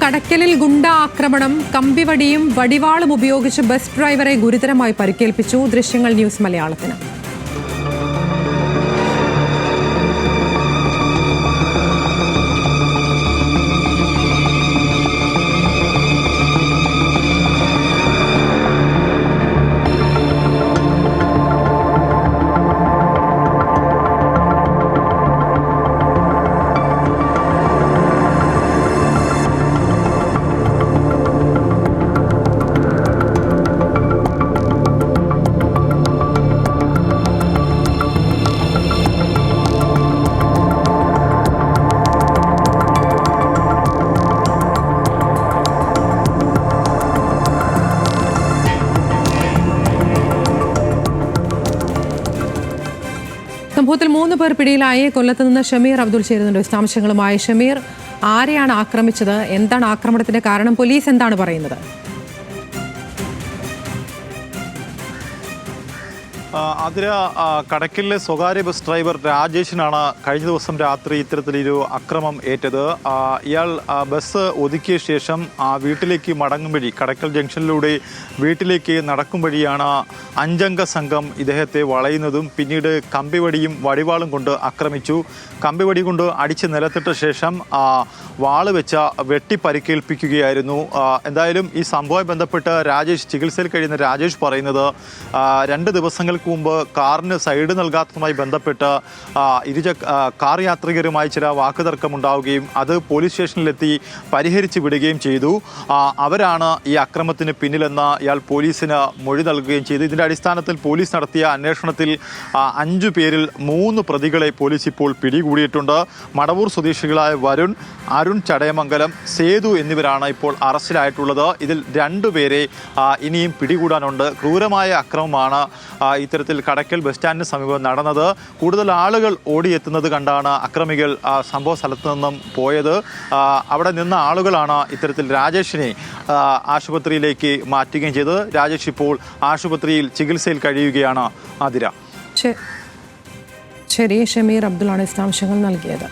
കടക്കലിൽ ഗുണ്ടാ ആക്രമണം. കമ്പിവടിയും വടിവാളും ഉപയോഗിച്ച് ബസ് ഡ്രൈവറെ ഗുരുതരമായി പരിക്കേൽപ്പിച്ചു. ദൃശ്യങ്ങൾ ന്യൂസ് മലയാളത്തിന്. സംഭവത്തിൽ 3 പേർ പിടിയിലായി. കൊല്ലത്ത് നിന്ന് ഷമീർ അബ്ദുൾ ചേരുന്നുണ്ട് വിശദാംശങ്ങളുമായി. ഷമീർ, ആരെയാണ് ആക്രമിച്ചത്? എന്താണ് ആക്രമണത്തിന്റെ കാരണം? പോലീസ് എന്താണ് പറയുന്നത്? അതിൽ കടക്കലിലെ സ്വകാര്യ ബസ് ഡ്രൈവർ രാജേഷിനാണ് കഴിഞ്ഞ ദിവസം രാത്രി ഇത്തരത്തിലൊരു അക്രമം ഏറ്റത്. ഇയാൾ ബസ് ഒതുക്കിയ ശേഷം വീട്ടിലേക്ക് മടങ്ങും വഴി, കടക്കൽ ജംഗ്ഷനിലൂടെ വീട്ടിലേക്ക് നടക്കും വഴിയാണ് 5 അംഗ സംഘം ഇദ്ദേഹത്തെ വളയുന്നതും പിന്നീട് കമ്പിവടിയും വടിവാളും കൊണ്ട് ആക്രമിച്ചു. കമ്പിവടി കൊണ്ട് അടിച്ച് നിലത്തിട്ട ശേഷം വാള് വെച്ച വെട്ടി പരിക്കേൽപ്പിക്കുകയായിരുന്നു. എന്തായാലും ഈ സംഭവവുമായി ബന്ധപ്പെട്ട് ചികിത്സയിൽ കഴിയുന്ന രാജേഷ് പറയുന്നത് 2 ദിവസങ്ങൾക്ക് മുമ്പ് കാറിന് സൈഡ് നൽകാത്തതുമായി ബന്ധപ്പെട്ട് കാർ യാത്രികരുമായി ചില വാക്കുതർക്കമുണ്ടാവുകയും അത് പോലീസ് സ്റ്റേഷനിലെത്തി പരിഹരിച്ച് വിടുകയും ചെയ്തു. അവരാണ് ഈ അക്രമത്തിന് പിന്നിലെന്ന് ഇയാൾ പോലീസിന് മൊഴി നൽകുകയും ചെയ്തു. ഇതിൻ്റെ അടിസ്ഥാനത്തിൽ പോലീസ് നടത്തിയ അന്വേഷണത്തിൽ 5 പേരിൽ 3 പ്രതികളെ പോലീസ് ഇപ്പോൾ പിടികൂടിയിട്ടുണ്ട്. മടവൂർ സ്വദേശികളായ വരുൺ, അരുൺ ചടയമംഗലം, സേതു എന്നിവരാണ് ഇപ്പോൾ അറസ്റ്റിലായിട്ടുള്ളത്. ഇതിൽ 2 പേരെ ഇനിയും പിടികൂടാനുണ്ട്. ക്രൂരമായ അക്രമമാണ് ഇത്തരത്തിൽ കടക്കൽ ബസ് സ്റ്റാൻഡിന് സമീപം നടന്നത്. കൂടുതൽ ആളുകൾ ഓടിയെത്തുന്നത് കണ്ടാണ് അക്രമികൾ സംഭവ സ്ഥലത്ത് നിന്നും പോയത്. അവിടെ നിന്ന ആളുകളാണ് ഇത്തരത്തിൽ രാജേഷിനെ ആശുപത്രിയിലേക്ക് മാറ്റുകയും ചെയ്തത്. രാജേഷ് ഇപ്പോൾ ആശുപത്രിയിൽ ചികിത്സയിൽ കഴിയുകയാണ്. ആതിര. ശരി, ഷമീർ അബ്ദുള്ളാണ് വിശദാംശങ്ങൾ നൽകിയത്.